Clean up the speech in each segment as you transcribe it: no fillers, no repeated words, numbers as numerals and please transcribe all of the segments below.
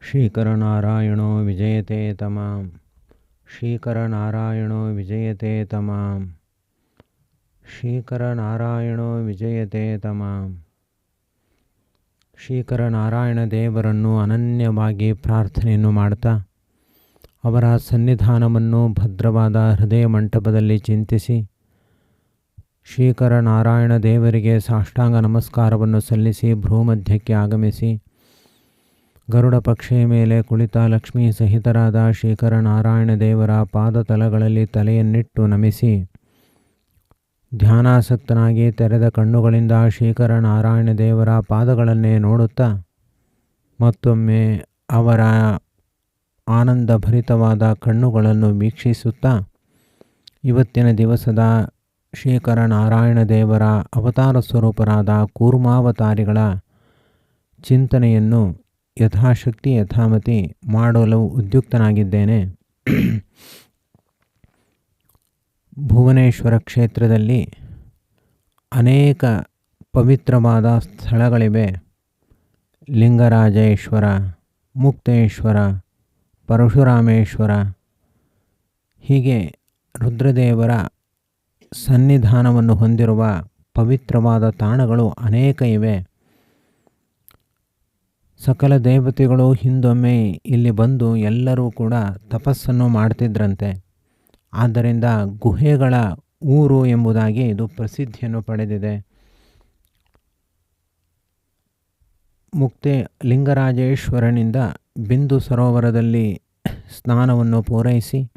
ಶ್ರೀಕರನಾರಾಯಣೋ ವಿಜಯತೆ ತಮಾಂ. ಶ್ರೀಕರನಾರಾಯಣೋ ವಿಜಯತೆ ತಮಾಂ. ಶ್ರೀಕರನಾರಾಯಣೋ ವಿಜಯತೆ ತಮಾಂ. ಶ್ರೀಕರನಾರಾಯಣ ದೇವರನ್ನು ಅನನ್ಯವಾಗಿ ಪ್ರಾರ್ಥನೆಯನ್ನು ಮಾಡ್ತಾ ಅವರ ಸನ್ನಿಧಾನವನ್ನು ಭದ್ರವಾದ ಹೃದಯ ಮಂಟಪದಲ್ಲಿ ಚಿಂತಿಸಿ ಶ್ರೀಕರನಾರಾಯಣ ದೇವರಿಗೆ ಸಾಷ್ಟಾಂಗ ನಮಸ್ಕಾರವನ್ನು ಸಲ್ಲಿಸಿ ಭ್ರೂಮಧ್ಯಕ್ಕೆ ಆಗಮಿಸಿ ಗರುಡ ಪಕ್ಷಿಯ ಮೇಲೆ ಕುಳಿತ ಲಕ್ಷ್ಮೀ ಸಹಿತರಾದ ಶ್ರೀಕರನಾರಾಯಣ ದೇವರ ಪಾದತಲಗಳಲ್ಲಿ ತಲೆಯನ್ನಿಟ್ಟು ನಮಿಸಿ ಧ್ಯಾನಾಸಕ್ತನಾಗಿ ತೆರೆದ ಕಣ್ಣುಗಳಿಂದ ಶ್ರೀಕರನಾರಾಯಣ ದೇವರ ಪಾದಗಳನ್ನೇ ನೋಡುತ್ತಾ ಮತ್ತೊಮ್ಮೆ ಅವರ ಆನಂದಭರಿತವಾದ ಕಣ್ಣುಗಳನ್ನು ವೀಕ್ಷಿಸುತ್ತಾ ಇವತ್ತಿನ ದಿವಸದ ಶ್ರೀಕರನಾರಾಯಣ ದೇವರ ಅವತಾರ ಸ್ವರೂಪರಾದ ಕೂರ್ಮಾವತಾರಿಗಳ ಚಿಂತನೆಯನ್ನು ಯಥಾಶಕ್ತಿ ಯಥಾಮತಿ ಮಾಡಲು ಉದ್ಯುಕ್ತನಾಗಿದ್ದೇನೆ. ಭುವನೇಶ್ವರ ಕ್ಷೇತ್ರದಲ್ಲಿ ಅನೇಕ ಪವಿತ್ರವಾದ ಸ್ಥಳಗಳಿವೆ. ಲಿಂಗರಾಜೇಶ್ವರ, ಮುಕ್ತೇಶ್ವರ, ಪರಶುರಾಮೇಶ್ವರ, ಹೀಗೆ ರುದ್ರದೇವರ ಸನ್ನಿಧಾನವನ್ನು ಹೊಂದಿರುವ ಪವಿತ್ರವಾದ ತಾಣಗಳು ಅನೇಕ ಇವೆ. ಸಕಲ ದೇವತೆಗಳು ಹಿಂದೊಮ್ಮೆ ಇಲ್ಲಿ ಬಂದು ಎಲ್ಲರೂ ಕೂಡ ತಪಸ್ಸನ್ನು ಮಾಡ್ತಿದ್ರಂತೆ. ಆದ್ದರಿಂದ ಗುಹೆಗಳ ಊರು ಎಂಬುದಾಗಿ ಇದು ಪ್ರಸಿದ್ಧಿಯನ್ನು ಪಡೆದಿದೆ. ಲಿಂಗರಾಜೇಶ್ವರನಿಂದ ಬಿಂದು ಸರೋವರದಲ್ಲಿ ಸ್ನಾನವನ್ನು ಪೂರೈಸಿ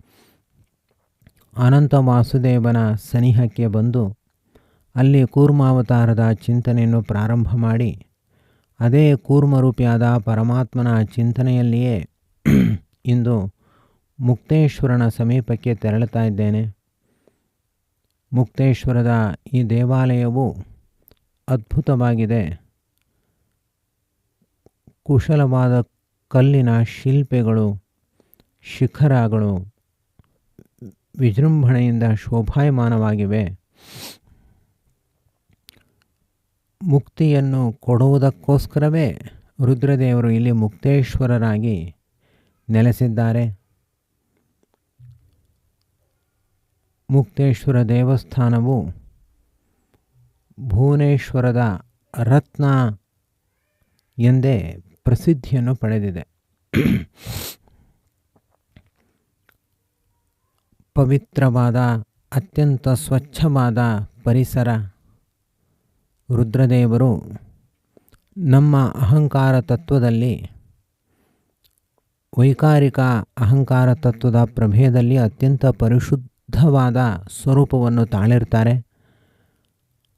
ಅನಂತ ವಾಸುದೇವನ ಸನಿಹಕ್ಕೆ ಬಂದು ಅಲ್ಲಿ ಕೂರ್ಮಾವತಾರದ ಚಿಂತನೆಯನ್ನು ಪ್ರಾರಂಭ ಮಾಡಿ ಅದೇ ಕೂರ್ಮರೂಪಿಯಾದ ಪರಮಾತ್ಮನ ಚಿಂತನೆಯಲ್ಲಿಯೇ ಇಂದು ಮುಕ್ತೇಶ್ವರನ ಸಮೀಪಕ್ಕೆ ತೆರಳುತ್ತಾ ಇದ್ದೇನೆ. ಮುಕ್ತೇಶ್ವರದ ಈ ದೇವಾಲಯವು ಅದ್ಭುತವಾಗಿದೆ. ಕುಶಲವಾದ ಕಲ್ಲಿನ ಶಿಲ್ಪಗಳು, ಶಿಖರಗಳು ವಿಜೃಂಭಣೆಯಿಂದ ಶೋಭಾಯಮಾನವಾಗಿವೆ. ಮುಕ್ತಿಯನ್ನು ಕೊಡುವುದಕ್ಕೋಸ್ಕರವೇ ರುದ್ರದೇವರು ಇಲ್ಲಿ ಮುಕ್ತೇಶ್ವರರಾಗಿ ನೆಲೆಸಿದ್ದಾರೆ. ಮುಕ್ತೇಶ್ವರ ದೇವಸ್ಥಾನವು ಭುವನೇಶ್ವರದ ರತ್ನ ಎಂದೇ ಪ್ರಸಿದ್ಧಿಯನ್ನು ಪಡೆದಿದೆ. ಪವಿತ್ರವಾದ ಅತ್ಯಂತ ಸ್ವಚ್ಛವಾದ ಪರಿಸರ. ರುದ್ರದೇವರು ನಮ್ಮ ಅಹಂಕಾರ ತತ್ವದಲ್ಲಿ, ವೈಕಾರಿಕ ಅಹಂಕಾರ ತತ್ವದ ಪ್ರಭೇದದಲ್ಲಿ ಅತ್ಯಂತ ಪರಿಶುದ್ಧವಾದ ಸ್ವರೂಪವನ್ನು ತಾಳಿರ್ತಾರೆ.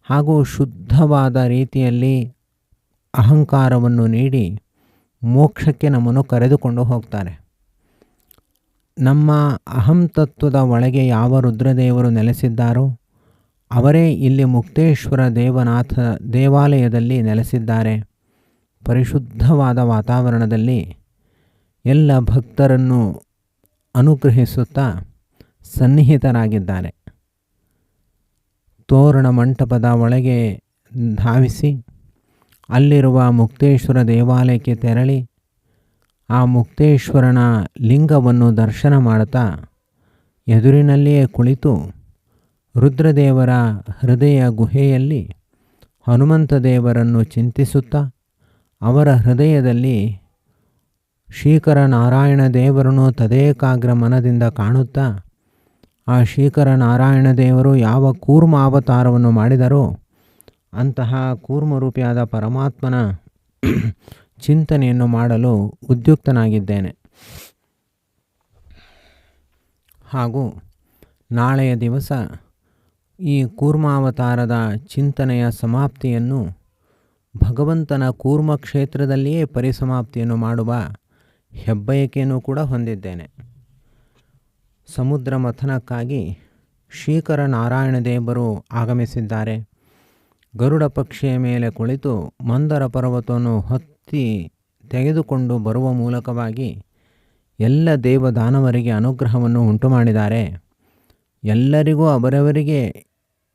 ಹಾಗೂ ಶುದ್ಧವಾದ ರೀತಿಯಲ್ಲಿ ಅಹಂಕಾರವನ್ನು ನೀಡಿ ಮೋಕ್ಷಕ್ಕೆ ನಮ್ಮನ್ನು ಕರೆದುಕೊಂಡು ಹೋಗ್ತಾರೆ. ನಮ್ಮ ಅಹಂ ತತ್ವದ ಒಳಗೆ ಯಾವ ರುದ್ರದೇವರು ನೆಲೆಸಿದ್ದಾರೋ ಅವರೇ ಇಲ್ಲಿ ಮುಕ್ತೇಶ್ವರ ದೇವಾಲಯದಲ್ಲಿ ನೆಲೆಸಿದ್ದಾರೆ. ಪರಿಶುದ್ಧವಾದ ವಾತಾವರಣದಲ್ಲಿ ಎಲ್ಲ ಭಕ್ತರನ್ನು ಅನುಗ್ರಹಿಸುತ್ತಾ ಸನ್ನಿಹಿತರಾಗಿದ್ದಾರೆ. ತೋರಣ ಮಂಟಪದ ಒಳಗೆ ಧಾವಿಸಿ ಅಲ್ಲಿರುವ ಮುಕ್ತೇಶ್ವರ ದೇವಾಲಯಕ್ಕೆ ತೆರಳಿ ಆ ಮುಕ್ತೇಶ್ವರನ ಲಿಂಗವನ್ನು ದರ್ಶನ ಮಾಡುತ್ತಾ ಎದುರಿನಲ್ಲಿಯೇ ಕುಳಿತು ರುದ್ರದೇವರ ಹೃದಯ ಗುಹೆಯಲ್ಲಿ ಹನುಮಂತ ದೇವರನ್ನು ಚಿಂತಿಸುತ್ತಾ ಅವರ ಹೃದಯದಲ್ಲಿ ಶ್ರೀಕರನಾರಾಯಣ ದೇವರನ್ನು ತದೇಕಾಗ್ರ ಮನದಿಂದ ಕಾಣುತ್ತಾ ಆ ಶ್ರೀಕರನಾರಾಯಣ ದೇವರು ಯಾವ ಕೂರ್ಮ ಅವತಾರವನ್ನು ಮಾಡಿದರೋ ಅಂತಹ ಕೂರ್ಮರೂಪಿಯಾದ ಪರಮಾತ್ಮನ ಚಿಂತನೆಯನ್ನು ಮಾಡಲು ಉದ್ಯುಕ್ತನಾಗಿದ್ದೇನೆ. ಹಾಗೂ ನಾಳೆಯ ದಿವಸ ಈ ಕೂರ್ಮಾವತಾರದ ಚಿಂತನೆಯ ಸಮಾಪ್ತಿಯನ್ನು ಭಗವಂತನ ಕೂರ್ಮ ಕ್ಷೇತ್ರದಲ್ಲಿಯೇ ಪರಿಸಮಾಪ್ತಿಯನ್ನು ಮಾಡುವ ಹೆಬ್ಬಯಕೆಯನ್ನು ಕೂಡ ಹೊಂದಿದ್ದೇನೆ. ಸಮುದ್ರ ಮಥನಕ್ಕಾಗಿ ಶ್ರೀಕರನಾರಾಯಣ ದೇವರು ಆಗಮಿಸಿದ್ದಾರೆ. ಗರುಡ ಪಕ್ಷಿಯ ಮೇಲೆ ಕುಳಿತು ಮಂದರ ಪರ್ವತವನ್ನು ಹತ್ತಿ ತೆಗೆದುಕೊಂಡು ಬರುವ ಮೂಲಕವಾಗಿ ಎಲ್ಲ ದೇವದಾನವರಿಗೆ ಅನುಗ್ರಹವನ್ನು ಉಂಟು ಮಾಡಿದ್ದಾರೆ. ಎಲ್ಲರಿಗೂ ಅವರವರಿಗೆ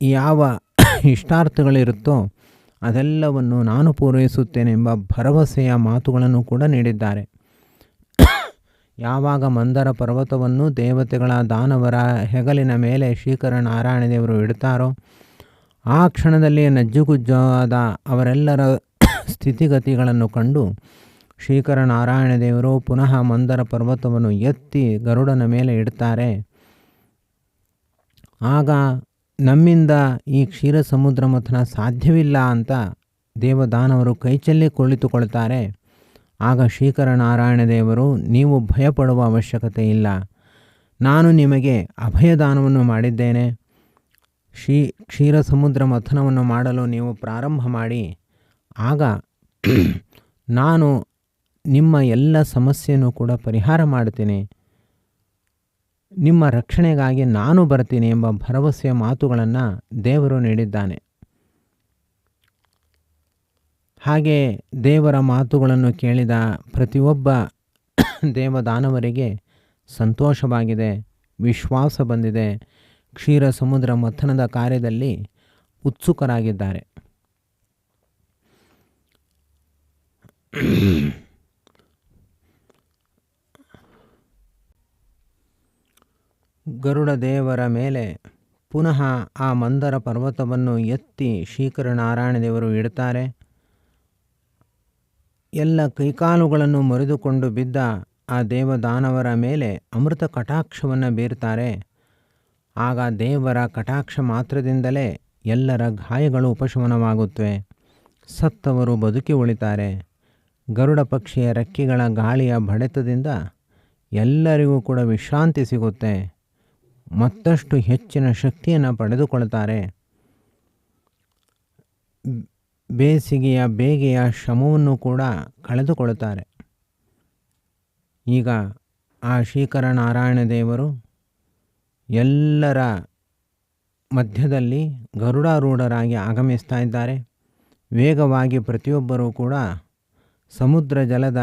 ಯಾವ ಇಷ್ಟಾರ್ಥಗಳಿರುತ್ತೋ ಅದೆಲ್ಲವನ್ನು ನಾನು ಪೂರೈಸುತ್ತೇನೆಂಬ ಭರವಸೆಯ ಮಾತುಗಳನ್ನು ಕೂಡ ನೀಡಿದ್ದಾರೆ. ಯಾವಾಗ ಮಂದರ ಪರ್ವತವನ್ನು ದೇವತೆಗಳ ದಾನವರ ಹೆಗಲಿನ ಮೇಲೆ ಶ್ರೀಕರನಾರಾಯಣ ದೇವರು ಇಡ್ತಾರೋ ಆ ಕ್ಷಣದಲ್ಲಿ ನಜ್ಜುಗುಜ್ಜಾದ ಅವರೆಲ್ಲರ ಸ್ಥಿತಿಗತಿಗಳನ್ನು ಕಂಡು ಶ್ರೀಕರನಾರಾಯಣ ದೇವರು ಪುನಃ ಮಂದರ ಪರ್ವತವನ್ನು ಎತ್ತಿ ಗರುಡನ ಮೇಲೆ ಇಡ್ತಾರೆ. ಆಗ ನಮ್ಮಿಂದ ಈ ಕ್ಷೀರ ಸಮುದ್ರ ಮಥನ ಸಾಧ್ಯವಿಲ್ಲ ಅಂತ ದೇವದಾನವರು ಕೈಚೆಲ್ಲಿ ಕುಳಿತುಕೊಳ್ತಾರೆ. ಆಗ ಶ್ರೀಕರನಾರಾಯಣ ದೇವರು, ನೀವು ಭಯಪಡುವ ಅವಶ್ಯಕತೆ ಇಲ್ಲ, ನಾನು ನಿಮಗೆ ಅಭಯದಾನವನ್ನು ಮಾಡಿದ್ದೇನೆ. ಕ್ಷೀರ ಸಮುದ್ರ ಮಥನವನ್ನು ಮಾಡಲು ನೀವು ಪ್ರಾರಂಭ ಮಾಡಿ, ಆಗ ನಾನು ನಿಮ್ಮ ಎಲ್ಲ ಸಮಸ್ಯೆಯನ್ನು ಕೂಡ ಪರಿಹಾರ ಮಾಡ್ತೀನಿ, ನಿಮ್ಮ ರಕ್ಷಣೆಗಾಗಿ ನಾನು ಬರ್ತೀನಿ ಎಂಬ ಭರವಸೆಯ ಮಾತುಗಳನ್ನು ದೇವರು ನೀಡಿದ್ದಾನೆ. ಹಾಗೆ ದೇವರ ಮಾತುಗಳನ್ನು ಕೇಳಿದ ಪ್ರತಿಯೊಬ್ಬ ದೇವದಾನವರಿಗೆ ಸಂತೋಷವಾಗಿದೆ, ವಿಶ್ವಾಸ ಬಂದಿದೆ, ಕ್ಷೀರ ಸಮುದ್ರ ಮಥನದ ಕಾರ್ಯದಲ್ಲಿ ಉತ್ಸುಕರಾಗಿದ್ದಾರೆ. ಗರುಡ ದೇವರ ಮೇಲೆ ಪುನಃ ಆ ಮಂದರ ಪರ್ವತವನ್ನು ಎತ್ತಿ ಶ್ರೀಕರನಾರಾಯಣ ದೇವರು ಇಡ್ತಾರೆ. ಎಲ್ಲ ಕೈಕಾಲುಗಳನ್ನು ಮುರಿದುಕೊಂಡು ಬಿದ್ದ ಆ ದೇವದಾನವರ ಮೇಲೆ ಅಮೃತ ಕಟಾಕ್ಷವನ್ನು ಬೀರ್ತಾರೆ. ಆಗ ದೇವರ ಕಟಾಕ್ಷ ಮಾತ್ರದಿಂದಲೇ ಎಲ್ಲರ ಗಾಯಗಳು ಉಪಶಮನವಾಗುತ್ತವೆ, ಸತ್ತವರು ಬದುಕಿ ಉಳಿತಾರೆ. ಗರುಡ ಪಕ್ಷಿಯ ರೆಕ್ಕೆಗಳ ಗಾಳಿಯ ಬಡಿತದಿಂದ ಎಲ್ಲರಿಗೂ ಕೂಡ ವಿಶ್ರಾಂತಿ ಸಿಗುತ್ತೆ, ಮತ್ತಷ್ಟು ಹೆಚ್ಚಿನ ಶಕ್ತಿಯನ್ನು ಪಡೆದುಕೊಳ್ತಾರೆ. ಬೇಸಿಗೆಯ ಬೇಗೆಯ ಶ್ರಮವನ್ನು ಕೂಡ ಕಳೆದುಕೊಳ್ಳುತ್ತಾರೆ. ಈಗ ಆ ಶ್ರೀಕರನಾರಾಯಣ ದೇವರು ಎಲ್ಲರ ಮಧ್ಯದಲ್ಲಿ ಗರುಡಾರೂಢರಾಗಿ ಆಗಮಿಸ್ತಾ ಇದ್ದಾರೆ. ವೇಗವಾಗಿ ಪ್ರತಿಯೊಬ್ಬರೂ ಕೂಡ ಸಮುದ್ರ ಜಲದ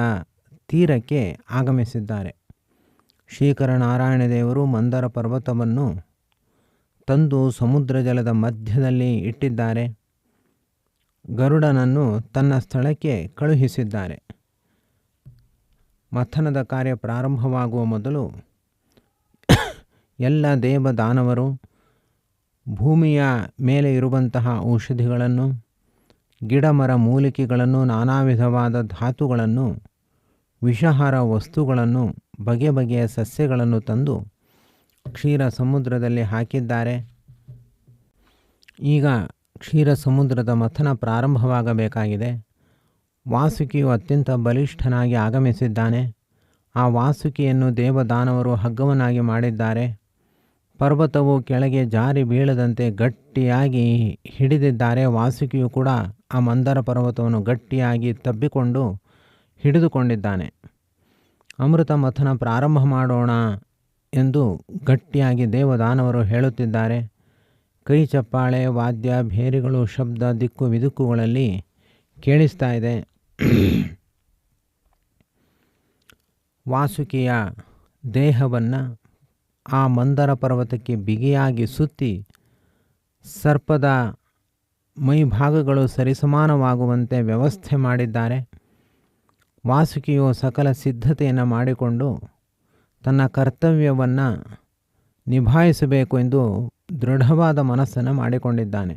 ತೀರಕ್ಕೆ ಆಗಮಿಸಿದ್ದಾರೆ. ಶ್ರೀಕರನಾರಾಯಣ ದೇವರು ಮಂದರ ಪರ್ವತವನ್ನು ತಂದು ಸಮುದ್ರ ಜಲದ ಮಧ್ಯದಲ್ಲಿ ಇಟ್ಟಿದ್ದಾರೆ. ಗರುಡನನ್ನು ತನ್ನ ಸ್ಥಳಕ್ಕೆ ಕಳುಹಿಸಿದ್ದಾರೆ. ಮಥನದ ಕಾರ್ಯ ಪ್ರಾರಂಭವಾಗುವ ಮೊದಲು ಎಲ್ಲ ದೇವದಾನವರು ಭೂಮಿಯ ಮೇಲೆ ಇರುವಂತಹ ಔಷಧಿಗಳನ್ನು, ಗಿಡಮರ ಮೂಲಿಕೆಗಳನ್ನು, ನಾನಾ ವಿಧವಾದ ಧಾತುಗಳನ್ನು, ವಿಷಹಾರ ವಸ್ತುಗಳನ್ನು, ಬಗೆ ಬಗೆಯ ಸಸ್ಯಗಳನ್ನು ತಂದು ಕ್ಷೀರ ಸಮುದ್ರದಲ್ಲಿ ಹಾಕಿದ್ದಾರೆ. ಈಗ ಕ್ಷೀರ ಸಮುದ್ರದ ಮಥನ ಪ್ರಾರಂಭವಾಗಬೇಕಾಗಿದೆ. ವಾಸುಕಿಯು ಅತ್ಯಂತ ಬಲಿಷ್ಠನಾಗಿ ಆಗಮಿಸಿದ್ದಾನೆ. ಆ ವಾಸುಕಿಯನ್ನು ದೇವದಾನವರು ಹಗ್ಗವನ್ನಾಗಿ ಮಾಡಿದ್ದಾರೆ. ಪರ್ವತವು ಕೆಳಗೆ ಜಾರಿ ಬೀಳದಂತೆ ಗಟ್ಟಿಯಾಗಿ ಹಿಡಿದಿದ್ದಾರೆ. ವಾಸುಕಿಯು ಕೂಡ ಆ ಮಂದರ ಪರ್ವತವನ್ನು ಗಟ್ಟಿಯಾಗಿ ತಬ್ಬಿಕೊಂಡು ಹಿಡಿದುಕೊಂಡಿದ್ದಾನೆ. ಅಮೃತ ಮಥನ ಪ್ರಾರಂಭ ಮಾಡೋಣ ಎಂದು ಗಟ್ಟಿಯಾಗಿ ದೇವದಾನವರು ಹೇಳುತ್ತಿದ್ದಾರೆ. ಕೈ ಚಪ್ಪಾಳೆ, ವಾದ್ಯ, ಭೇರಿಗಳು ಶಬ್ದ ದಿಕ್ಕು ವಿದಿಕ್ಕುಗಳಲ್ಲಿ ಕೇಳಿಸ್ತಾ ಇದೆ. ವಾಸುಕಿಯ ದೇಹವನ್ನು ಆ ಮಂದರ ಪರ್ವತಕ್ಕೆ ಬಿಗಿಯಾಗಿ ಸುತ್ತಿ ಸರ್ಪದ ಮೈಭಾಗಗಳು ಸರಿಸಮಾನವಾಗುವಂತೆ ವ್ಯವಸ್ಥೆ ಮಾಡಿದ್ದಾರೆ. ವಾಸುಕಿಯು ಸಕಲ ಸಿದ್ಧತೆಯನ್ನು ಮಾಡಿಕೊಂಡು ತನ್ನ ಕರ್ತವ್ಯವನ್ನು ನಿಭಾಯಿಸಬೇಕು ಎಂದು ದೃಢವಾದ ಮನಸ್ಸನ್ನು ಮಾಡಿಕೊಂಡಿದ್ದಾನೆ.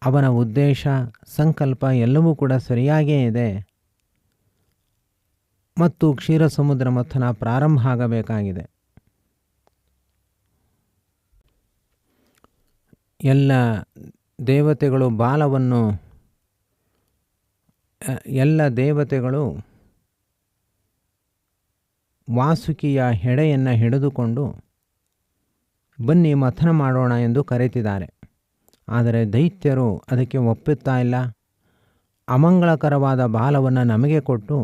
ಅವನ ಉದ್ದೇಶ, ಸಂಕಲ್ಪ ಎಲ್ಲವೂ ಕೂಡ ಸರಿಯಾಗೇ ಇದೆ ಮತ್ತು ಕ್ಷೀರ ಸಮುದ್ರ ಮಥನ ಪ್ರಾರಂಭ ಆಗಬೇಕಾಗಿದೆ. ಎಲ್ಲ ದೇವತೆಗಳು ವಾಸುಕಿಯ ಹೆಡೆಯನ್ನು ಹಿಡಿದುಕೊಂಡು ಬನ್ನಿ ಮಥನ ಮಾಡೋಣ ಎಂದು ಕರೆತಿದ್ದಾರೆ. ಆದರೆ ದೈತ್ಯರು ಅದಕ್ಕೆ ಒಪ್ಪುತ್ತಾ ಇಲ್ಲ. ಅಮಂಗಳಕರವಾದ ಬಾಲವನ್ನು ನಮಗೆ ಕೊಟ್ಟು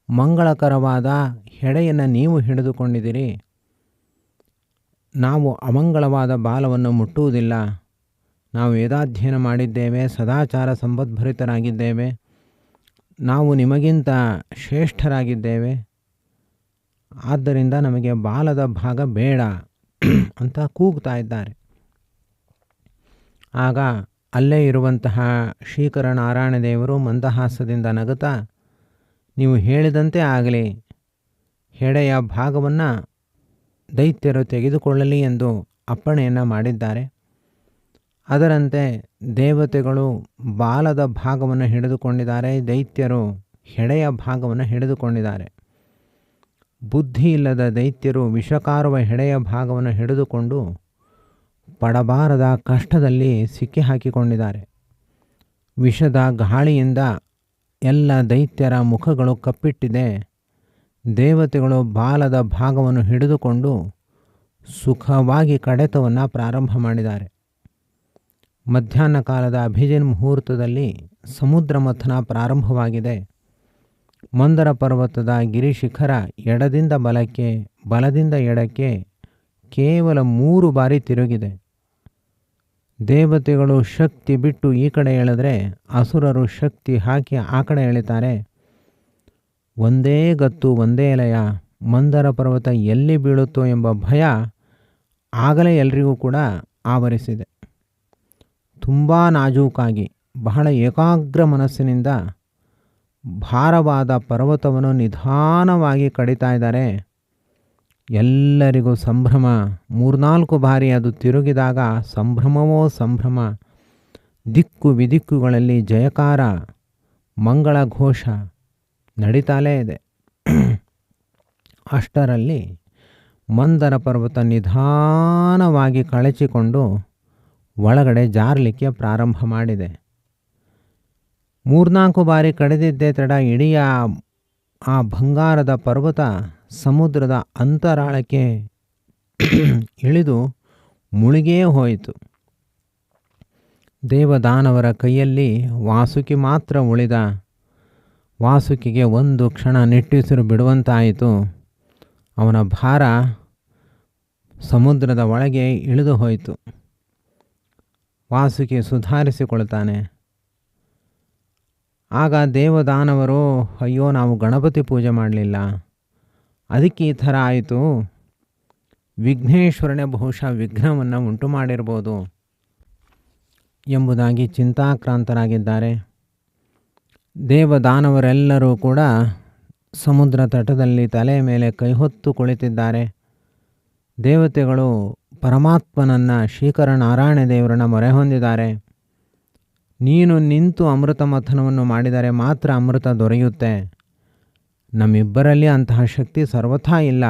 ಮಂಗಳಕರವಾದ ಹೆಡೆಯನ್ನು ನೀವು ಹಿಡಿದುಕೊಂಡಿದ್ದೀರಿ, ನಾವು ಅಮಂಗಳವಾದ ಬಾಲವನ್ನು ಮುಟ್ಟುವುದಿಲ್ಲ. ನಾವು ವೇದಾಧ್ಯಯನ ಮಾಡಿದ್ದೇವೆ, ಸದಾಚಾರ ಸಂಪದ್ಭರಿತರಾಗಿದ್ದೇವೆ, ನಾವು ನಿಮಗಿಂತ ಶ್ರೇಷ್ಠರಾಗಿದ್ದೇವೆ, ಆದ್ದರಿಂದ ನಮಗೆ ಬಾಲದ ಭಾಗ ಬೇಡ ಅಂತ ಕೂಗ್ತಾ ಇದ್ದಾರೆ. ಆಗ ಅಲ್ಲೇ ಇರುವಂತಹ ಶ್ರೀಕರನಾರಾಯಣ ದೇವರು ಮಂದಹಾಸದಿಂದ ನಗುತ್ತಾ, ನೀವು ಹೇಳಿದಂತೆ ಆಗಲಿ, ಹೆಡೆಯ ಭಾಗವನ್ನು ದೈತ್ಯರು ತೆಗೆದುಕೊಳ್ಳಲಿ ಎಂದು ಅಪ್ಪಣೆಯನ್ನು ಮಾಡಿದ್ದಾರೆ. ಅದರಂತೆ ದೇವತೆಗಳು ಬಾಲದ ಭಾಗವನ್ನು ಹಿಡಿದುಕೊಂಡಿದ್ದಾರೆ, ದೈತ್ಯರು ಹೆಡೆಯ ಭಾಗವನ್ನು ಹಿಡಿದುಕೊಂಡಿದ್ದಾರೆ. ಬುದ್ಧಿ ಇಲ್ಲದ ದೈತ್ಯರು ವಿಷಕಾರುವ ಹೆಡೆಯ ಭಾಗವನ್ನು ಹಿಡಿದುಕೊಂಡು ಪಡಬಾರದ ಕಷ್ಟದಲ್ಲಿ ಸಿಕ್ಕಿ ಹಾಕಿಕೊಂಡಿದ್ದಾರೆ. ವಿಷದ ಗಾಳಿಯಿಂದ ಎಲ್ಲ ದೈತ್ಯರ ಮುಖಗಳು ಕಪ್ಪಿಟ್ಟಿದೆ. ದೇವತೆಗಳು ಬಾಲದ ಭಾಗವನ್ನು ಹಿಡಿದುಕೊಂಡು ಸುಖವಾಗಿ ಕಡೆತವನ್ನು ಪ್ರಾರಂಭ ಮಾಡಿದ್ದಾರೆ. ಮಧ್ಯಾಹ್ನ ಕಾಲದ ಅಭಿಜಿನ್ ಮುಹೂರ್ತದಲ್ಲಿ ಸಮುದ್ರ ಮಥನ ಪ್ರಾರಂಭವಾಗಿದೆ. ಮಂದರ ಪರ್ವತದ ಗಿರಿಶಿಖರ ಎಡದಿಂದ ಬಲಕ್ಕೆ, ಬಲದಿಂದ ಎಡಕ್ಕೆ ಕೇವಲ 3 ಬಾರಿ ತಿರುಗಿದೆ. ದೇವತೆಗಳು ಶಕ್ತಿ ಬಿಟ್ಟು ಈ ಕಡೆ ಎಳೆದ್ರೆ ಅಸುರರು ಶಕ್ತಿ ಹಾಕಿ ಆ ಕಡೆ ಎಳಿತಾರೆ. ಒಂದೇ ಗತ್ತು ಒಂದೇ ಲಯ. ಮಂದರ ಪರ್ವತ ಎಲ್ಲಿ ಬೀಳುತ್ತೋ ಎಂಬ ಭಯ ಆಗಲೇ ಎಲ್ರಿಗೂ ಕೂಡ ಆವರಿಸಿದೆ. ತುಂಬ ನಾಜೂಕಾಗಿ, ಬಹಳ ಏಕಾಗ್ರ ಮನಸ್ಸಿನಿಂದ ಭಾರವಾದ ಪರ್ವತವನ್ನು ನಿಧಾನವಾಗಿ ಕಡಿತಾ ಇದ್ದಾರೆ. ಎಲ್ಲರಿಗೂ ಸಂಭ್ರಮ. 3-4 ಬಾರಿ ಅದು ತಿರುಗಿದಾಗ ಸಂಭ್ರಮವೋ ಸಂಭ್ರಮ. ದಿಕ್ಕು ವಿದಿಕ್ಕುಗಳಲ್ಲಿ ಜಯಕಾರ, ಮಂಗಳ ಘೋಷ ನಡೀತಾಲೇ ಇದೆ. ಅಷ್ಟರಲ್ಲಿ ಮಂದರ ಪರ್ವತ ನಿಧಾನವಾಗಿ ಕಳಚಿಕೊಂಡು ಒಳಗಡೆ ಜಾರಲಿಕ್ಕೆ ಪ್ರಾರಂಭ ಮಾಡಿದೆ. 3-4 ಬಾರಿ ಕಡಿದಿದ್ದೇ ತಡ ಇಡೀ ಆ ಬಂಗಾರದ ಪರ್ವತ ಸಮುದ್ರದ ಅಂತರಾಳಕ್ಕೆ ಇಳಿದು ಮುಳುಗೇ ಹೋಯಿತು. ದೇವದಾನವರ ಕೈಯಲ್ಲಿ ವಾಸುಕಿ ಮಾತ್ರ ಉಳಿದ. ವಾಸುಕಿಗೆ ಒಂದು ಕ್ಷಣ ನಿಟ್ಟುಸಿರು ಬಿಡುವಂತಾಯಿತು. ಅವನ ಭಾರ ಸಮುದ್ರದ ಒಳಗೆ ಇಳಿದು ಹೋಯಿತು. ವಾಸುಕಿ ಸುಧಾರಿಸಿಕೊಳ್ತಾನೆ. ಆಗ ದೇವದಾನವರು, ಅಯ್ಯೋ ನಾವು ಗಣಪತಿ ಪೂಜೆ ಮಾಡಲಿಲ್ಲ, ಅದಕ್ಕೆ ಈ ಥರ ಆಯಿತು, ವಿಘ್ನೇಶ್ವರನೇ ಬಹುಶಃ ವಿಘ್ನವನ್ನು ಉಂಟು ಮಾಡಿರ್ಬೋದು ಎಂಬುದಾಗಿ ಚಿಂತಾಕ್ರಾಂತರಾಗಿದ್ದಾರೆ. ದೇವದಾನವರೆಲ್ಲರೂ ಕೂಡ ಸಮುದ್ರ ತಟದಲ್ಲಿ ತಲೆ ಮೇಲೆ ಕೈಹೊತ್ತು ಕುಳಿತಿದ್ದಾರೆ. ದೇವತೆಗಳು ಪರಮಾತ್ಮನನ್ನು, ಶ್ರೀಕರನಾರಾಯಣ ದೇವರನ್ನು ಮೊರೆ ಹೊಂದಿದ್ದಾರೆ. ನೀನು ನಿಂತು ಅಮೃತ ಮಥನವನ್ನು ಮಾಡಿದರೆ ಮಾತ್ರ ಅಮೃತ ದೊರೆಯುತ್ತೆ. ನಮ್ಮಿಬ್ಬರಲ್ಲಿ ಅಂತಹ ಶಕ್ತಿ ಸರ್ವಥಾ ಇಲ್ಲ.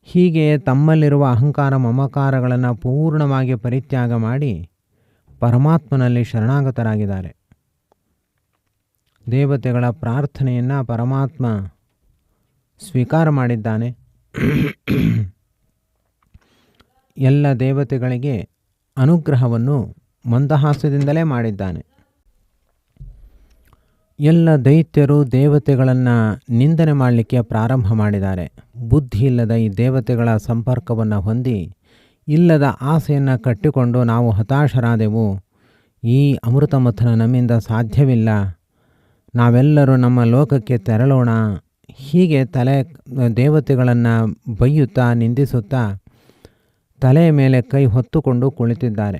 ಹೀಗೆ ತಮ್ಮಲ್ಲಿರುವ ಅಹಂಕಾರ ಮಮಕಾರಗಳನ್ನು ಪೂರ್ಣವಾಗಿ ಪರಿತ್ಯಾಗ ಮಾಡಿ ಪರಮಾತ್ಮನಲ್ಲಿ ಶರಣಾಗತರಾಗಿದ್ದಾರೆ. ದೇವತೆಗಳ ಪ್ರಾರ್ಥನೆಯನ್ನು ಪರಮಾತ್ಮ ಸ್ವೀಕಾರ ಮಾಡಿದ್ದಾನೆ. ಎಲ್ಲ ದೇವತೆಗಳಿಗೆ ಅನುಗ್ರಹವನ್ನು ಮಂದಹಾಸದಿಂದಲೇ ಮಾಡಿದ್ದಾನೆ. ಎಲ್ಲ ದೈತ್ಯರು ದೇವತೆಗಳನ್ನು ನಿಂದನೆ ಮಾಡಲಿಕ್ಕೆ ಪ್ರಾರಂಭ ಮಾಡಿದ್ದಾರೆ. ಬುದ್ಧಿ ಇಲ್ಲದ ಈ ದೇವತೆಗಳ ಸಂಪರ್ಕವನ್ನು ಹೊಂದಿ ಇಲ್ಲದ ಆಸೆಯನ್ನು ಕಟ್ಟಿಕೊಂಡು ನಾವು ಹತಾಶರಾದೆವು, ಈ ಅಮೃತ ಮಥನ ನಮ್ಮಿಂದ ಸಾಧ್ಯವಿಲ್ಲ, ನಾವೆಲ್ಲರೂ ನಮ್ಮ ಲೋಕಕ್ಕೆ ತೆರಳೋಣ, ಹೀಗೆ ದೇವತೆಗಳನ್ನು ಬೈಯುತ್ತಾ ನಿಂದಿಸುತ್ತಾ ತಲೆಯ ಮೇಲೆ ಕೈ ಹೊತ್ತುಕೊಂಡು ಕುಳಿತಿದ್ದಾರೆ.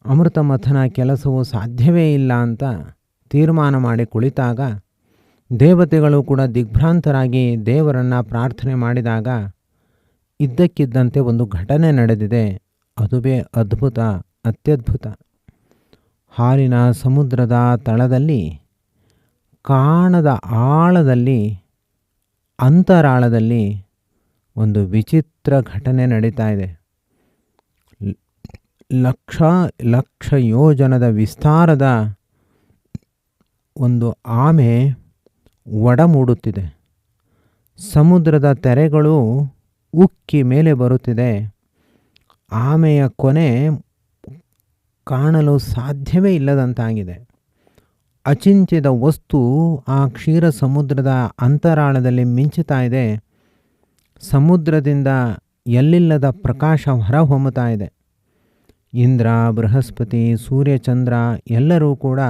ಅಮೃತ ಮಥನ ಕೆಲಸವು ಸಾಧ್ಯವೇ ಇಲ್ಲ ಅಂತ ತೀರ್ಮಾನ ಮಾಡಿ ಕುಳಿತಾಗ ದೇವತೆಗಳು ಕೂಡ ದಿಗ್ಭ್ರಾಂತರಾಗಿ ದೇವರನ್ನು ಪ್ರಾರ್ಥನೆ ಮಾಡಿದಾಗ ಇದ್ದಕ್ಕಿದ್ದಂತೆ ಒಂದು ಘಟನೆ ನಡೆದಿದೆ. ಅದುವೇ ಅದ್ಭುತ, ಅತ್ಯದ್ಭುತ. ಹಾಲಿನ ಸಮುದ್ರದ ತಳದಲ್ಲಿ, ಕಾಣದ ಆಳದಲ್ಲಿ, ಅಂತರಾಳದಲ್ಲಿ ಒಂದು ವಿಚಿತ್ರ ಘಟನೆ ನಡೀತಾ ಇದೆ. ಲಕ್ಷ ಯೋಜನದ ವಿಸ್ತಾರದ ಒಂದು ಆಮೆ ಒಡಮೂಡುತ್ತಿದೆ. ಸಮುದ್ರದ ತೆರೆಗಳು ಉಕ್ಕಿ ಮೇಲೆ ಬರುತ್ತಿದೆ. ಆಮೆಯ ಕೊನೆ ಕಾಣಲು ಸಾಧ್ಯವೇ ಇಲ್ಲದಂತಾಗಿದೆ. ಅಚಿಂತ್ಯದ ವಸ್ತು ಆ ಕ್ಷೀರ ಸಮುದ್ರದ ಅಂತರಾಳದಲ್ಲಿ ಮಿಂಚುತ್ತಾ ಇದೆ. ಸಮುದ್ರದಿಂದ ಎಲ್ಲಿಲ್ಲದ ಪ್ರಕಾಶ ಹೊರಹೊಮ್ಮುತ್ತಾ ಇದೆ. ಇಂದ್ರ, ಬೃಹಸ್ಪತಿ, ಸೂರ್ಯಚಂದ್ರ ಎಲ್ಲರೂ ಕೂಡ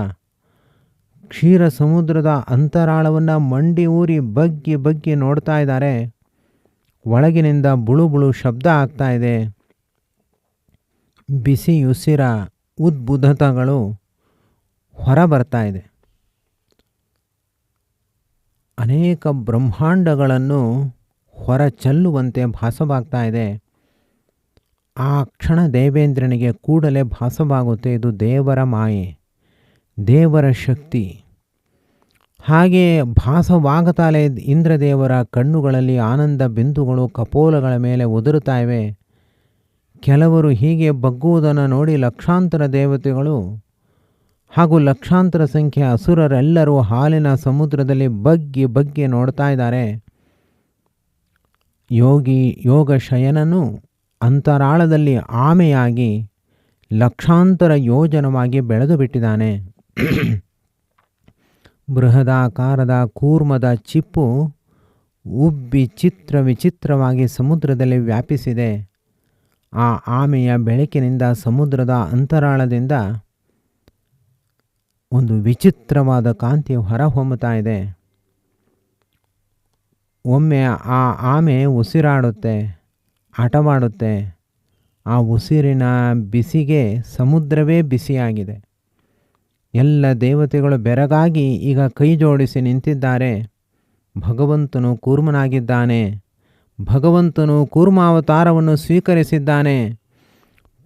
ಕ್ಷೀರ ಸಮುದ್ರದ ಅಂತರಾಳವನ್ನು ಮಂಡಿ ಊರಿ ಬಗ್ಗಿ ಬಗ್ಗಿ ನೋಡ್ತಾ ಇದ್ದಾರೆ. ಒಳಗಿನಿಂದ ಬುಳು ಬುಳು ಶಬ್ದ ಆಗ್ತಾ ಇದೆ. ಬಿಸಿಯುಸಿರ ಉದ್ಬುದ್ಧತಗಳು ಹೊರ ಬರ್ತಾ ಇದೆ. ಅನೇಕ ಬ್ರಹ್ಮಾಂಡಗಳನ್ನು ಹೊರಚೆಲ್ಲುವಂತೆ ಭಾಸವಾಗ್ತಾ ಇದೆ. ಆ ಕ್ಷಣ ದೇವೇಂದ್ರನಿಗೆ ಕೂಡಲೇ ಭಾಸವಾಗುತ್ತೆ, ಇದು ದೇವರ ಮಾಯೆ, ದೇವರ ಶಕ್ತಿ. ಹಾಗೆ ಭಾಸವಾಗತಾಲೆ ಇಂದ್ರದೇವರ ಕಣ್ಣುಗಳಲ್ಲಿ ಆನಂದ ಬಿಂದುಗಳು ಕಪೋಲಗಳ ಮೇಲೆ ಉದುರುತ್ತಾ ಇವೆ. ಕೆಲವರು ಹೀಗೆ ಬಗ್ಗುವುದನ್ನು ನೋಡಿ ಲಕ್ಷಾಂತರ ದೇವತೆಗಳು ಹಾಗೂ ಲಕ್ಷಾಂತರ ಸಂಖ್ಯೆಯ ಅಸುರರೆಲ್ಲರೂ ಹಾಲಿನ ಸಮುದ್ರದಲ್ಲಿ ಬಗ್ಗಿ ಬಗ್ಗಿ ನೋಡ್ತಾ ಇದ್ದಾರೆ. ಯೋಗ ಶಯನನು ಅಂತರಾಳದಲ್ಲಿ ಆಮೆಯಾಗಿ ಲಕ್ಷಾಂತರ ಯೋಜನವಾಗಿ ಬೆಳೆದು ಬಿಟ್ಟಿದ್ದಾನೆ. ಬೃಹದಾಕಾರದ ಕೂರ್ಮದ ಚಿಪ್ಪು ಉಬ್ಬಿ ವಿಚಿತ್ರವಾಗಿ ಸಮುದ್ರದಲ್ಲಿ ವ್ಯಾಪಿಸಿದೆ. ಆ ಆಮೆಯ ಬೆಳಕಿನಿಂದ ಸಮುದ್ರದ ಅಂತರಾಳದಿಂದ ಒಂದು ವಿಚಿತ್ರವಾದ ಕಾಂತಿ ಹೊರಹೊಮ್ಮುತ್ತಾ ಇದೆ. ಒಮ್ಮೆ ಆ ಆಮೆ ಉಸಿರಾಡುತ್ತೆ, ಆಟವಾಡುತ್ತೆ. ಆ ಉಸಿರಿನ ಬಿಸಿಗೆ ಸಮುದ್ರವೇ ಬಿಸಿಯಾಗಿದೆ. ಎಲ್ಲ ದೇವತೆಗಳು ಬೆರಗಾಗಿ ಈಗ ಕೈ ಜೋಡಿಸಿ ನಿಂತಿದ್ದಾರೆ. ಭಗವಂತನು ಕೂರ್ಮನಾಗಿದ್ದಾನೆ. ಭಗವಂತನು ಕೂರ್ಮಾವತಾರವನ್ನು ಸ್ವೀಕರಿಸಿದ್ದಾನೆ.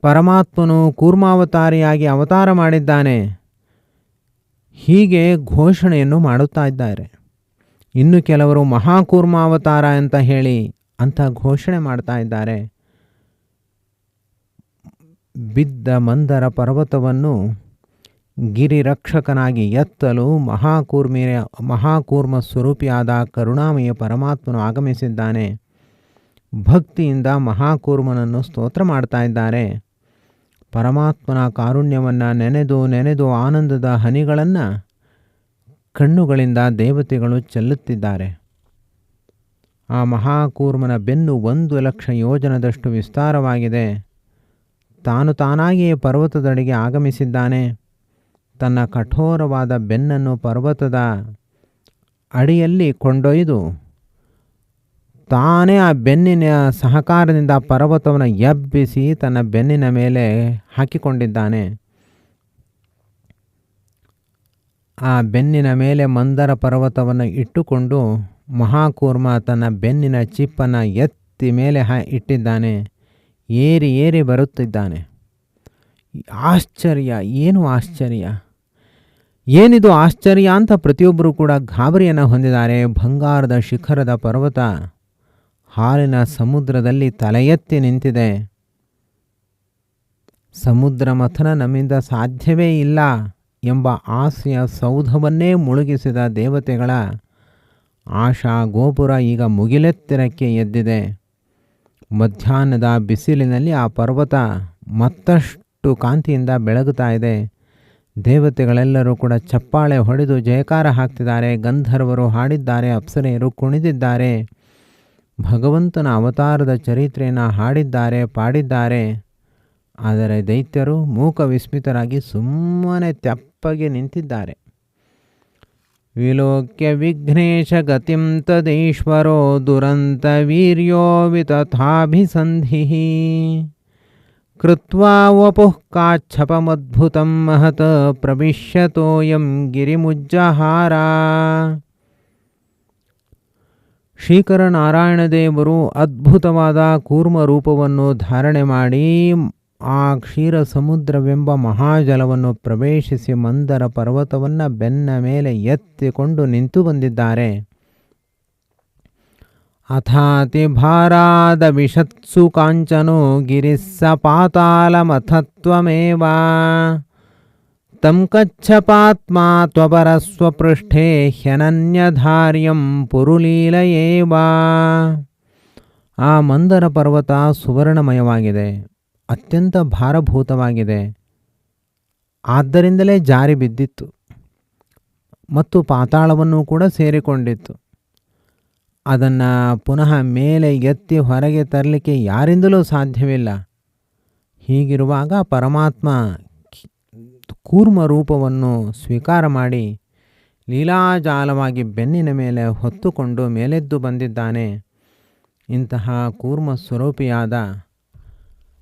ಪರಮಾತ್ಮನು ಕೂರ್ಮಾವತಾರಿಯಾಗಿ ಅವತಾರ ಮಾಡಿದ್ದಾನೆ. ಹೀಗೆ ಘೋಷಣೆಯನ್ನು ಮಾಡುತ್ತಾ ಇದ್ದಾರೆ. ಇನ್ನು ಕೆಲವರು ಮಹಾಕೂರ್ಮಾವತಾರ ಅಂತ ಹೇಳಿ ಅಂತ ಘೋಷಣೆ ಮಾಡ್ತಾ ಇದ್ದಾರೆ. ಬಿದ್ದ ಮಂದರ ಪರ್ವತವನ್ನು ಗಿರಿರಕ್ಷಕನಾಗಿ ಎತ್ತಲು ಮಹಾಕೂರ್ಮ ಸ್ವರೂಪಿಯಾದ ಕರುಣಾಮಯ ಪರಮಾತ್ಮನು ಆಗಮಿಸಿದ್ದಾನೆ. ಭಕ್ತಿಯಿಂದ ಮಹಾಕೂರ್ಮನನ್ನು ಸ್ತೋತ್ರ ಮಾಡ್ತಾ ಇದ್ದಾರೆ. ಪರಮಾತ್ಮನ ಕಾರುಣ್ಯವನ್ನು ನೆನೆದು ಆನಂದದ ಹನಿಗಳನ್ನು ಕಣ್ಣುಗಳಿಂದ ದೇವತೆಗಳು ಚೆಲ್ಲುತ್ತಿದ್ದಾರೆ. ಆ ಮಹಾಕೂರ್ಮನ ಬೆನ್ನು 1,00,000 ಯೋಜನದಷ್ಟು ವಿಸ್ತಾರವಾಗಿದೆ. ತಾನಾಗಿಯೇ ಪರ್ವತದಡಿಗೆ ಆಗಮಿಸಿದ್ದಾನೆ. ತನ್ನ ಕಠೋರವಾದ ಬೆನ್ನನ್ನು ಪರ್ವತದ ಅಡಿಯಲ್ಲಿ ಕೊಂಡೊಯ್ದು ತಾನೇ ಆ ಬೆನ್ನಿನ ಸಹಕಾರದಿಂದ ಪರ್ವತವನ್ನು ಎಬ್ಬಿಸಿ ತನ್ನ ಬೆನ್ನಿನ ಮೇಲೆ ಹಾಕಿಕೊಂಡಿದ್ದಾನೆ. ಆ ಬೆನ್ನಿನ ಮೇಲೆ ಮಂದರ ಪರ್ವತವನ್ನು ಇಟ್ಟುಕೊಂಡು ಮಹಾಕೂರ್ಮ ತನ್ನ ಬೆನ್ನಿನ ಚಿಪ್ಪನ್ನು ಎತ್ತಿ ಮೇಲೆ ಇಟ್ಟಿದ್ದಾನೆ. ಏರಿ ಬರುತ್ತಿದ್ದಾನೆ. ಆಶ್ಚರ್ಯ, ಏನು ಆಶ್ಚರ್ಯ, ಏನಿದು ಆಶ್ಚರ್ಯ ಅಂತ ಪ್ರತಿಯೊಬ್ಬರೂ ಕೂಡ ಗಾಬರಿಯನ್ನು ಹೊಂದಿದ್ದಾರೆ. ಬಂಗಾರದ ಶಿಖರದ ಪರ್ವತ ಹಾಲಿನ ಸಮುದ್ರದಲ್ಲಿ ತಲೆ ಎತ್ತಿ ನಿಂತಿದೆ. ಸಮುದ್ರ ಮಥನ ನಮ್ಮಿಂದ ಸಾಧ್ಯವೇ ಇಲ್ಲ ಎಂಬ ಆಸೆಯ ಸೌಧವನ್ನೇ ಮುಳುಗಿಸಿದ ದೇವತೆಗಳ ಆಶಾ ಗೋಪುರ ಈಗ ಮುಗಿಲೆತ್ತರಕ್ಕೆ ಎದ್ದಿದೆ. ಮಧ್ಯಾಹ್ನದ ಬಿಸಿಲಿನಲ್ಲಿ ಆ ಪರ್ವತ ಮತ್ತಷ್ಟು ಕಾಂತಿಯಿಂದ ಬೆಳಗುತ್ತಾ ಇದೆ. ದೇವತೆಗಳೆಲ್ಲರೂ ಕೂಡ ಚಪ್ಪಾಳೆ ಹೊಡೆದು ಜಯಕಾರ ಹಾಕ್ತಿದ್ದಾರೆ. ಗಂಧರ್ವರು ಹಾಡಿದ್ದಾರೆ, ಅಪ್ಸರೆಯರು ಕುಣಿದಿದ್ದಾರೆ. ಭಗವಂತನ ಅವತಾರದ ಚರಿತ್ರೆಯನ್ನು ಹಾಡಿದ್ದಾರೆ, ಪಾಡಿದ್ದಾರೆ. ಆದರೆ ದೈತ್ಯರು ಮೂಕ ವಿಸ್ಮಿತರಾಗಿ ಸುಮ್ಮನೆ ತೆಪ್ಪಗೆ ನಿಂತಿದ್ದಾರೆ. ವಿಲೋಕ್ಯ ವಿಘ್ನೇಶ ಗತಿಂ ತದೇಶ್ವರೋ ದುರಂತ ವೀರ್ಯೋ ವಿತಥಾಭಿಸಂಧಿಃ ಕೃತ್ವಾ ವಪುಃ ಕಾಚ್ಛಪಮದ್ಭುತಂ ಮಹತ್ ಪ್ರವಿಶ್ಯತೋಯಂ ಗಿರಿಮುಜ್ಜಹಾರ. ಶ್ರೀಕರನಾರಾಯಣ ದೇವರು ಅದ್ಭುತವಾದ ಕೂರ್ಮ ರೂಪವನ್ನು ಧಾರಣೆ ಮಾಡಿ ಆ ಕ್ಷೀರ ಸಮುದ್ರವೆಂಬ ಮಹಾಜಲವನ್ನು ಪ್ರವೇಶಿಸಿ ಮಂದರ ಪರ್ವತವನ್ನು ಬೆನ್ನ ಮೇಲೆ ಎತ್ತಿಕೊಂಡು ನಿಂತು ಬಂದಿದ್ದಾರೆ. ಅಥಾತಿ ಭಾರಾದ ವಿಷತ್ಸು ಕಾಂಚನೋ ಗಿರಿಸ್ಸ ಪಾತಾಳಮಥತ್ವಮೇವ ತಂ ಕಚ್ಛಪಾತ್ಮ ತ್ವಪರಸ್ವಪೃಷ್ಠೇ ಹ್ಯನನ್ಯಧಾರ್ಯಂ ಪುರುಲೀಲಯೇವ. ಆ ಮಂದರ ಪರ್ವತ ಸುವರ್ಣಮಯವಾಗಿದೆ, ಅತ್ಯಂತ ಭಾರಭೂತವಾಗಿದೆ. ಆದ್ದರಿಂದಲೇ ಜಾರಿ ಬಿದ್ದಿತ್ತು ಮತ್ತು ಪಾತಾಳವನ್ನು ಕೂಡ ಸೇರಿಕೊಂಡಿತ್ತು. ಅದನ್ನು ಪುನಃ ಮೇಲೆ ಎತ್ತಿ ಹೊರಗೆ ತರಲಿಕ್ಕೆ ಯಾರಿಂದಲೂ ಸಾಧ್ಯವಿಲ್ಲ. ಹೀಗಿರುವಾಗ ಪರಮಾತ್ಮ ಕೂರ್ಮ ರೂಪವನ್ನು ಸ್ವೀಕಾರ ಮಾಡಿ ಲೀಲಾಜಾಲವಾಗಿ ಬೆನ್ನಿನ ಮೇಲೆ ಹೊತ್ತುಕೊಂಡು ಮೇಲೆದ್ದು ಬಂದಿದ್ದಾನೆ. ಇಂತಹ ಕೂರ್ಮ ಸ್ವರೂಪಿಯಾದ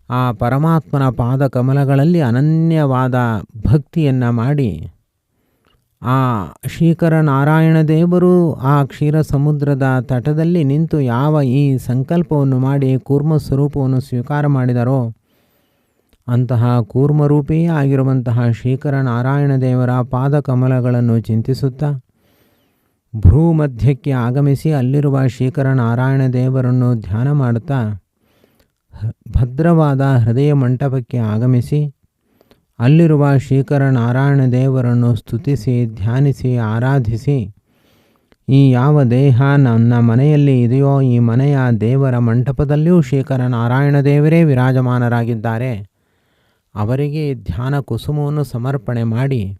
ಆ ಪರಮಾತ್ಮನ ಪಾದಕಮಲಗಳಲ್ಲಿ ಅನನ್ಯವಾದ ಭಕ್ತಿಯನ್ನು ಮಾಡಿ ಆ ಶ್ರೀಕರ ನಾರಾಯಣ ದೇವರು ಆ ಕ್ಷೀರ ಸಮುದ್ರದ ತಟದಲ್ಲಿ ನಿಂತು ಯಾವ ಈ ಸಂಕಲ್ಪವನ್ನು ಮಾಡಿ ಕೂರ್ಮ ಸ್ವರೂಪವನ್ನು ಸ್ವೀಕಾರ ಮಾಡಿದರೋ ಅಂತಹ ಕೂರ್ಮರೂಪಿಯೇ ಆಗಿರುವಂತಹ ಶ್ರೀಕರ ನಾರಾಯಣ ದೇವರ ಪಾದಕಮಲಗಳನ್ನು ಚಿಂತಿಸುತ್ತಾ ಭ್ರೂ ಮಧ್ಯಕ್ಕೆ ಆಗಮಿಸಿ ಅಲ್ಲಿರುವ ಶ್ರೀಕರ ನಾರಾಯಣ ದೇವರನ್ನು ಧ್ಯಾನ ಮಾಡುತ್ತಾ ಭದ್ರವಾದ ಹೃದಯ ಮಂಟಪಕ್ಕೆ ಆಗಮಿಸಿ ಅಲ್ಲಿರುವ ಶ್ರೀಕರ ನಾರಾಯಣ ದೇವರನ್ನು ಸ್ತುತಿಸಿ ಧ್ಯಾನಿಸಿ ಆರಾಧಿಸಿ ಈ ಯಾವ ದೇಹ ನನ್ನ ಮನೆಯಲ್ಲಿ ಇದೆಯೋ ಈ ಮನೆಯ ದೇವರ ಮಂಟಪದಲ್ಲಿಯೂ ಶ್ರೀಕರ ನಾರಾಯಣ ದೇವರೇ ವಿರಾಜಮಾನರಾಗಿದ್ದಾರೆ, ಅವರಿಗೆ ಧ್ಯಾನ ಕುಸುಮವನ್ನು ಸಮರ್ಪಣೆ ಮಾಡಿ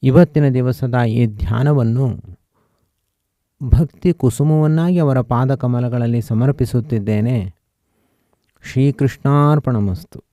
ಇವತ್ತಿನ ದಿವಸದ ಈ ಧ್ಯಾನವನ್ನು ಭಕ್ತಿ ಕುಸುಮವನ್ನಾಗಿ ಅವರ ಪಾದಕಮಲಗಳಲ್ಲಿ ಸಮರ್ಪಿಸುತ್ತಿದ್ದೇನೆ. ಶ್ರೀಕೃಷ್ಣಾರ್ಪಣಮಸ್ತು.